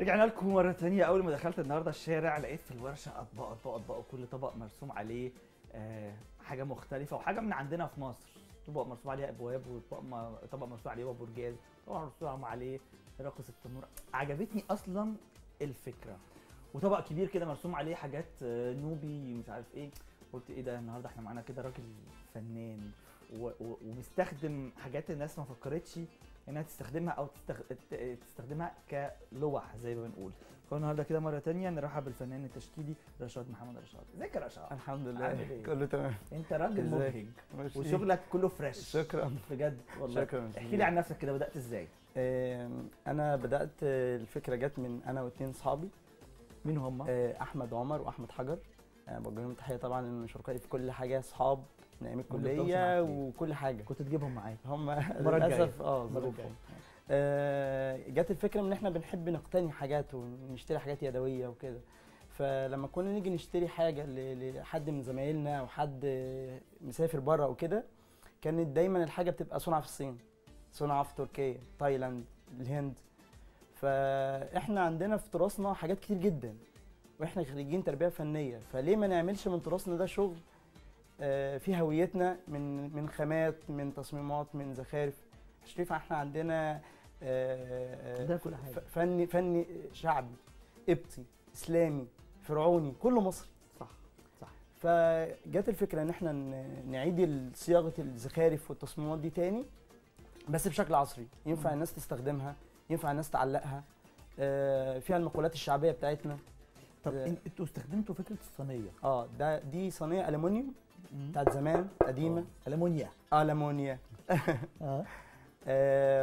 رجعنا لكم مرة تانية. أول ما دخلت النهاردة الشارع لقيت في الورشة أطباق أطباق أطباق، وكل طبق مرسوم عليه حاجة مختلفة وحاجة من عندنا في مصر. طبق مرسوم عليه أبواب، وطبق مرسوم عليه باب برجاز، طبق مرسوم عليه راقص التنور. عجبتني أصلا الفكرة. وطبق كبير كده مرسوم عليه حاجات نوبي مش عارف إيه. قلت إيه ده، النهاردة إحنا معانا كده راجل فنان ومستخدم حاجات الناس ما فكرتش انها تستخدمها او تستخدمها كلوح زي ما بنقول. فالنهارده كده مره تانية نرحب بالفنان التشكيلي رشاد محمد رشاد. ازيك يا رشاد؟ الحمد لله كله تمام. انت راجل مبهج وشغلك كله فريش. شكرا بجد والله. شكرا. احكي لي عن نفسك كده، بدات ازاي؟ انا بدات الفكره جت من انا واثنين اصحابي. مين هم؟ احمد عمر واحمد حجر. بوجه لهم تحيه طبعا، ان شركائي في كل حاجه، اصحاب من ايام الكليه وكل حاجه. كنت تجيبهم معايا؟ هم للاسف ظروفهم. جت الفكره من ان احنا بنحب نقتني حاجات ونشتري حاجات يدويه وكده. فلما كنا نيجي نشتري حاجه لحد من زمايلنا او حد مسافر بره او كده، كانت دايما الحاجه بتبقى صنع في الصين، صنع في تركيا، تايلاند، الهند. فاحنا عندنا في تراثنا حاجات كتير جدا، واحنا خريجين تربيه فنيه، فليه ما نعملش من تراثنا ده شغل في هويتنا، من خامات، من تصميمات، من زخارف. شريف احنا عندنا ده كل حاجه فن شعبي، قبطي، اسلامي، فرعوني، كله مصري. صح. فجت الفكره ان احنا نعيد صياغه الزخارف والتصميمات دي تاني، بس بشكل عصري ينفع الناس تستخدمها، ينفع الناس تعلقها، فيها المقولات الشعبيه بتاعتنا. طب انتوا استخدمتوا فكره الصينيه؟ دي صينيه الومنيوم بتاعت زمان قديمه. المونيا. المونيا.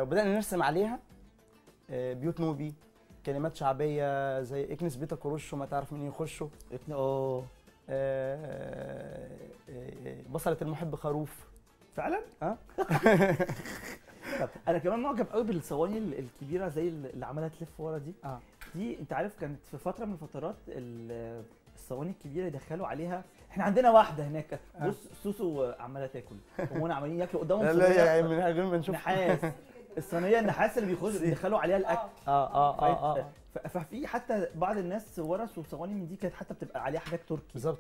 وبدأنا نرسم عليها بيوت نوبي، كلمات شعبية زي اكنس بيتك ورشه ما تعرف مين يخشه. بصلة المحب خروف. فعلا؟ طب انا كمان معجب قوي بالصواني الكبيره زي اللي عماله تلف ورا دي. دي انت عارف كانت في فتره من الفترات الصواني الكبيره يدخلوا عليها. احنا عندنا واحده هناك بص سوسو عماله تاكل وهم عمالين ياكلوا قدامهم. لا يا من غير ما نشوف نحاس. الصينيه النحاس اللي بيخش يدخلوا عليها الاكل. ففي حتى بعض الناس ورثوا صواني من دي، كانت حتى بتبقى عليها حاجات تركي بالظبط.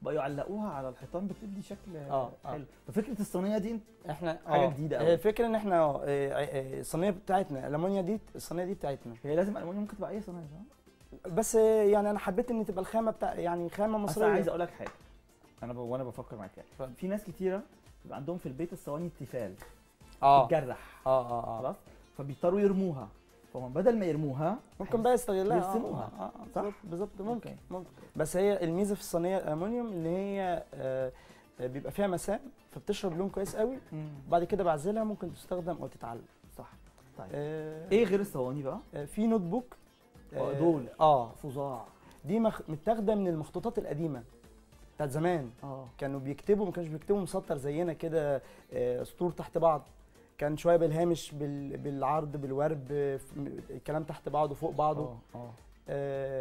بقوا يعلقوها على الحيطان، بتدي شكل حلو. ففكره الصينيه دي احنا حاجه جديده قوي. هي الفكره ان احنا الصينيه بتاعتنا الالمونيا دي، الصينيه دي بتاعتنا. هي لازم الالمونيا، ممكن تبقى اي صينيه صح؟ بس يعني انا حبيت ان تبقى الخامه يعني خامه مصريه. انا عايز اقول لك حاجه، وانا بفكر معاك يعني. في ناس كتيره بيبقى عندهم في البيت الصواني التيفال تتجرح خلاص، فبيضطروا يرموها. فهم بدل ما يرموها ممكن بقى يستغلها يرسموها. صح بالظبط. ممكن بس هي الميزه في الصينيه الالومنيوم ان هي بيبقى فيها مسام، فبتشرب لون كويس قوي. بعد كده بعزلها ممكن تستخدم او تتعلق. صح. طيب ايه غير الصواني بقى؟ في نوت بوك دول فظاع. دي متاخده من المخطوطات القديمه بتاعت زمان. كانوا بيكتبوا، ما كانوش بيكتبوا مسطر زينا كده سطور تحت بعض، كان شويه بالهامش، بالعرض، بالورب، الكلام تحت بعضه فوق بعضه.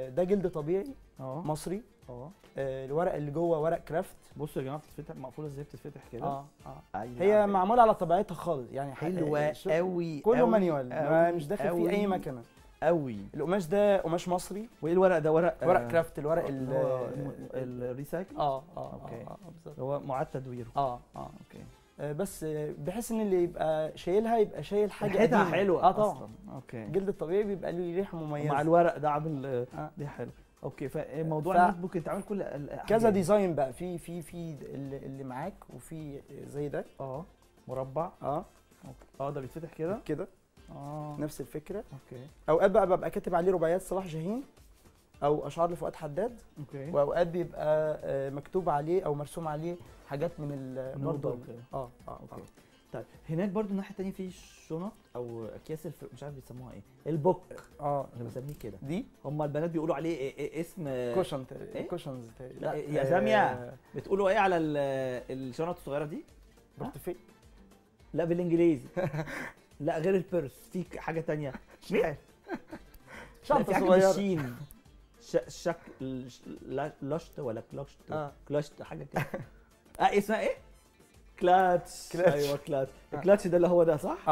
ده جلد طبيعي مصري. الورق اللي جوه ورق كرافت. بصوا يا جماعه بتتفتح مقفوله ازاي، بتتفتح كده. هي معموله على طبيعتها خالص يعني، حلوه قوي، كله مانيوال، مش داخل فيه اي مكنه قوي. القماش ده قماش مصري. وايه الورق ده؟ ورق كرافت، الورق الريسايكل. اوكي. بالظبط، هو معاد تدويره. اوكي. بس بحيث ان اللي يبقى شايلها يبقى شايل حاجه ريحتها حلوه طبعا. اوكي. الجلد الطبيعي بيبقى له ريحه مميزه مع الورق ده عامل ريحه حلوه. اوكي. فموضوع النوت بوك انت عامل كل كذا ديزاين بقى، في اللي معاك، وفي زي ده مربع. ده بيتفتح كده. نفس الفكره. اوكي. اوقات بقى ببقى كاتب عليه رباعيات صلاح جاهين او اشعار لفؤاد حداد. اوكي. واوقات بيبقى مكتوب عليه او مرسوم عليه حاجات من برضه. اوكي. طيب هناك برضو الناحيه الثانيه في شنط او اكياس مش عارف بيسموها ايه، البوك. انا بسميه كده. دي هم البنات بيقولوا عليه إيه اسم كوشن. كوشنز. لا يا ساميه بتقولوا ايه على الشنط الصغيره دي؟ بورتفي. لا بالانجليزي. لا غير البيرس، في حاجه ثانيه. شنطه صغيره. شين لاشت ولا كلاشت حاجه كده. اسمها ايه؟ كلاتش. ايوه كلاتش. الكلاتش ده اللي هو ده صح؟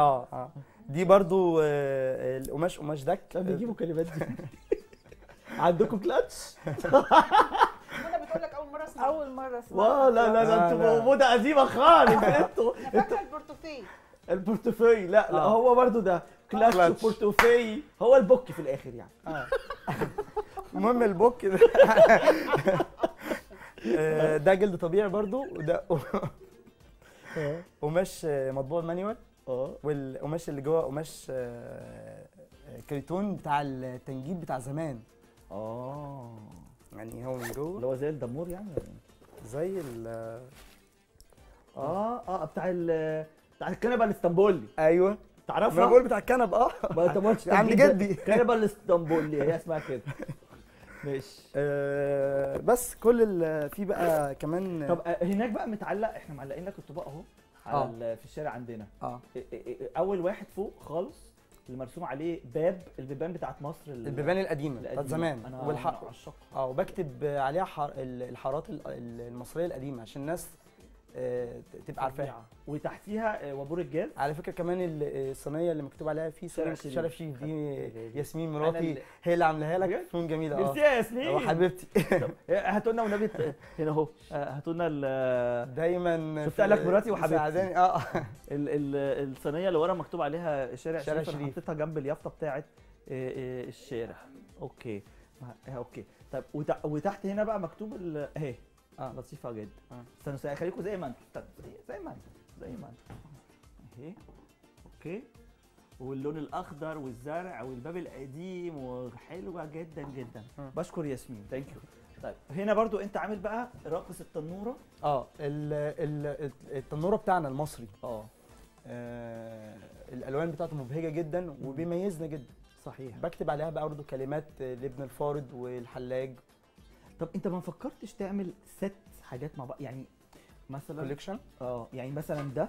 دي برضو القماش قماش دك. طب بيجيبوا كلمات دي عندكم كلاتش؟ انا بتقول لك اول مره اسمع. اول مره اسمع. لا انتوا موضه قديمه خالص انتوا. انا فاكره البورتوفيه. البورتوفيه لا هو برضو ده كلاتش بورتوفيه، هو البوك في الاخر يعني. المهم البوك ده ده جلد طبيعي برضو، وده قماش مطبوع مانيوال. والقماش اللي جوه قماش كريتون بتاع التنجيد بتاع زمان. يعني هو من جوه اللي هو زي الدمور يعني، زي بتاع الكنبه الاسطنبولي. ايوه تعرفها؟ انا بقول بتاع الكنب. ما انت ما قلتش عند جدي. الكنبه الاسطنبولي هي اسمها كده. ماشي. بس كل في بقى كمان. طب هناك بقى متعلق، احنا معلقين لك الطباق اهو على في الشارع عندنا. اول واحد فوق خالص اللي مرسوم عليه باب، البيبان بتاعت مصر، البيبان القديمه بتاعت زمان. وبكتب عليها الحارات المصريه القديمه عشان الناس تبقى عارفاها. وتحتيها وابور الجاز. على فكره كمان الصينيه اللي مكتوب عليها في شرف شريف دي ياسمين مراتي هي اللي عاملاها لك، تكون جميله. ميرسي يا ياسمين حبيبتي. هاتوا لنا والنبي هنا اهو، هاتوا لنا دايما شفت لك مراتي وحبيبتي. الصينيه اللي ورا مكتوب عليها شارع شريف، حطيتها جنب اليافطه بتاعت الشارع. اوكي. طيب وتحت هنا بقى مكتوب اهي لطيفه جدا. استنوا خليكم زي ما انتوا، زي ما انتوا اهي. اوكي. واللون الاخضر والزرع والباب القديم وحلوه جدا جدا. بشكر ياسمين، ثانك يو. طيب هنا برضو انت عامل بقى راقص التنوره. التنوره بتاعنا المصري. الالوان بتاعته مبهجه جدا وبيميزنا جدا. صحيح. بكتب عليها بقى برضه كلمات لابن الفارض والحلاج. طب انت ما فكرتش تعمل ست حاجات مع بعض يعني مثلا كوليكشن؟ يعني مثلا ده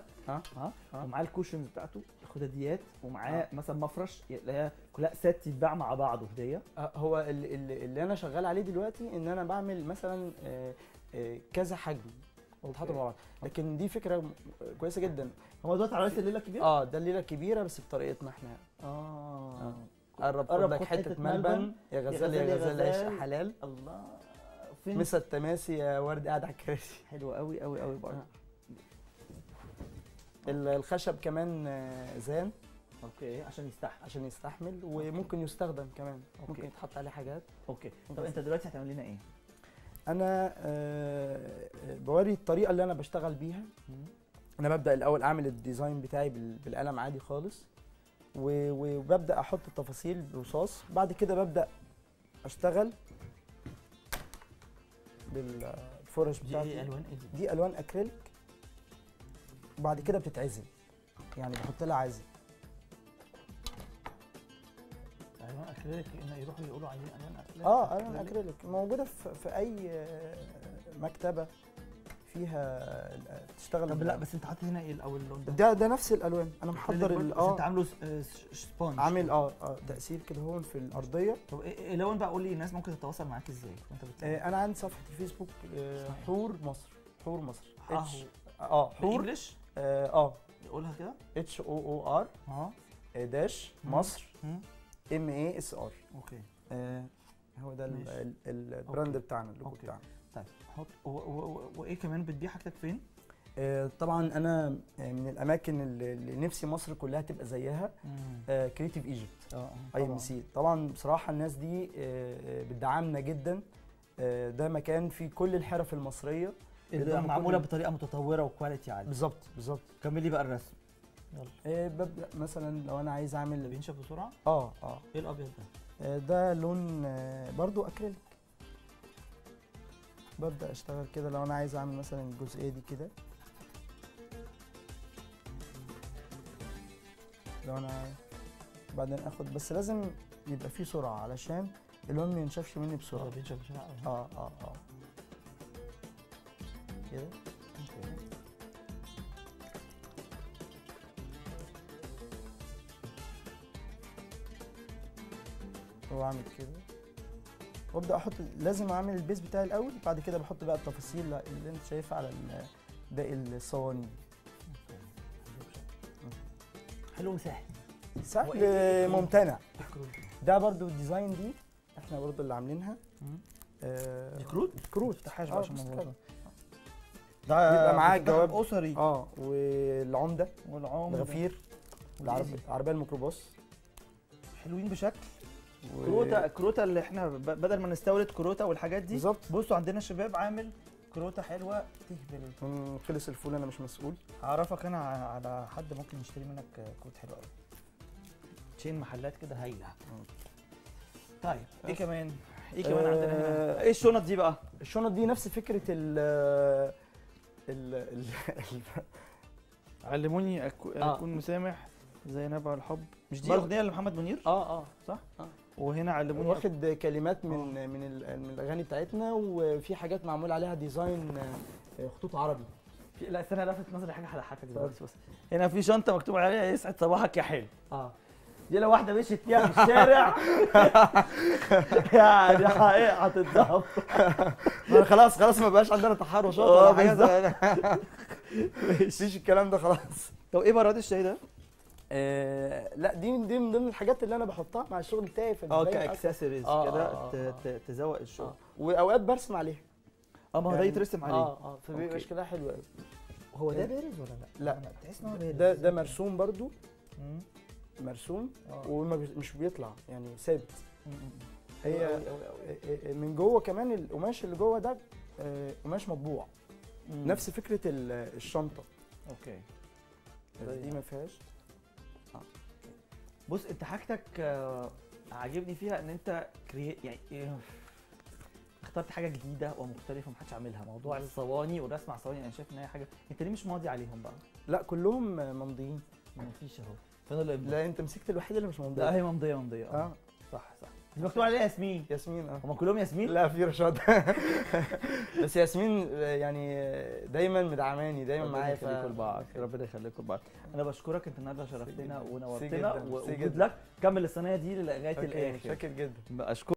ومعاه الكوشنز بتاعته خداديات، ومعاه مثلا مفرش اللي هي كلها ست يتباع مع بعض هديه. هو اللي انا شغال عليه دلوقتي ان انا بعمل مثلا كذا حجم وتحطوا مع بعض، لكن دي فكره كويسه جدا. هو دلوقتي عملت الليله الكبيره؟ ده الليله الكبيره بس بطريقتنا احنا. قرب لك حته ملبن يا غزال يا غزال عيش حلال. الله. مسا التماسي يا ورد قاعد على الكراسي. حلوه قوي قوي قوي برضه. الخشب كمان زان. اوكي. عشان يستحمل وممكن يستخدم كمان. ممكن يتحط عليه حاجات. اوكي. طب انت دلوقتي هتعمل لنا ايه؟ انا بوري الطريقه اللي انا بشتغل بيها. انا ببدا الاول اعمل الديزاين بتاعي بالقلم عادي خالص، وببدا احط التفاصيل برصاص. بعد كده ببدا اشتغل بالفرش بتاعتي. دي الوان ايه دي الوان اكريليك، وبعد كده بتتعزل، يعني بحط لها عازل. الوان اكريليك يروحوا يقولوا عليه الوان اكريليك. الوان اكريليك موجوده في اي مكتبه فيها تشتغل. طب لا بس انت حاطط هنا ايه الاول اللون ده نفس الالوان. انا محضر انت عامله سبونج، عامل تقسيل كده هون في الارضيه. طب ايه لون بقى؟ قول لي الناس ممكن تتواصل معاك ازاي وانت بتعمل؟ انا عندي صفحه الفيسبوك حور مصر. حور مصر. حور انجلش. قولها كده. HOOR داش مصر MASR. اوكي. هو ده البراند بتاعنا، اللوجو بتاعنا. طيب حط وايه كمان بتبيع حاجتك فين؟ طبعا انا من الاماكن اللي نفسي مصر كلها تبقى زيها كريتيف ايجيبت. IMC. طبعا بصراحه الناس دي بتدعمنا جدا. ده مكان فيه كل الحرف المصريه معموله بطريقه متطوره وكواليتي عاليه. بالظبط. كملي بقى الرسم. يلا. ببدا مثلا لو انا عايز اعمل بينشف بسرعه. ايه الابيض ده؟ ده لون برضو اكريليك. ببدا اشتغل كده لو انا عايز اعمل مثلا الجزئيه دي كده. لو انا بعدين اخد، بس لازم يبقى فيه سرعه علشان اللون ما ينشفش مني بسرعه. بينشف بسرعه. كده. واعمل كده وابدا احط. لازم اعمل البيز بتاعي الاول، بعد كده بحط بقى التفاصيل اللي انت شايفها على باقي الصواني. حلو وسهل. سهل ممتنع. ده برضو الديزاين دي احنا برضو اللي عاملينها. دي كروت؟ كروت تفتحهاش بقى عشان بس ما كده. نبوظها. بيبقى معاه بتفتحها جواب بأسري. والعمده والعمر الغفير العربيه الميكروباص حلوين بشكل. كروتا اللي احنا بدل ما نستورد كروتا والحاجات دي بالظبط. بصوا عندنا شباب عامل كروتا حلوه تهبل. خلص الفول انا مش مسؤول. هعرفك انا على حد ممكن يشتري منك كروت حلو قوي. تشين محلات كده هايله. طيب ايه كمان؟ ايه كمان عندنا هنا؟ ايه الشنط دي بقى؟ الشنط دي نفس فكره ال علموني اكون مسامح زي نبع الحب. مش دي اغنيه لمحمد منير؟ صح؟ وهنا علموني واخد كلمات من الاغاني بتاعتنا، وفي حاجات معمول عليها ديزاين خطوط عربي. لا استنى، لفت نظري حاجه هضحكك دلوقتي. بس هنا في شنطه مكتوب عليها يسعد صباحك يا حلو. دي لو واحده مشيت فيها في الشارع يعني حقيقة هتتضرب. خلاص ما بقاش عندنا تحرشات ولا حاجه. مفيش الكلام ده خلاص. طب ايه براد الشاي ده؟ لا دي من ضمن الحاجات اللي انا بحطها مع الشغل بتاعي في كاكسسوارز كده تزوق الشغل. واوقات برسم عليها. ما هو ده يترسم عليه. فبيبقى شكلها حلو قوي. هو ده بارز ولا لا؟ لا تحس ان هو بارز. ده مرسوم برضو. مرسوم ومش بيطلع يعني ثابت. هي من جوه كمان القماش اللي جوه ده قماش مطبوع. نفس فكره الشنطه. اوكي. دي ما فيهاش. بص انت حاجتك عاجبني فيها ان انت يعني اخترت حاجه جديده ومختلفه محدش عاملها. موضوع الصواني والرسم على الصواني انا شايف ان هي حاجه. انت ليه مش ماضي عليهم بقى؟ لا كلهم ممضيين. ما فيش اهو. فين الامضاء؟ لا انت مسكت الوحيده اللي مش ممضيه. لا هي ممضيه. صح. دي مكتوب عليها ياسمين. هم كلهم ياسمين؟ لا في رشاد. بس ياسمين يعني دايما مدعماني دايما معايا. ربنا يخليكم لبعض. ربنا يخليكم لبعض. انا بشكرك انت النهارده شرفتنا ونورتنا وجود لك. كمل الصينيه دي لغايه الاخر. شاكر جدا. اشكرك.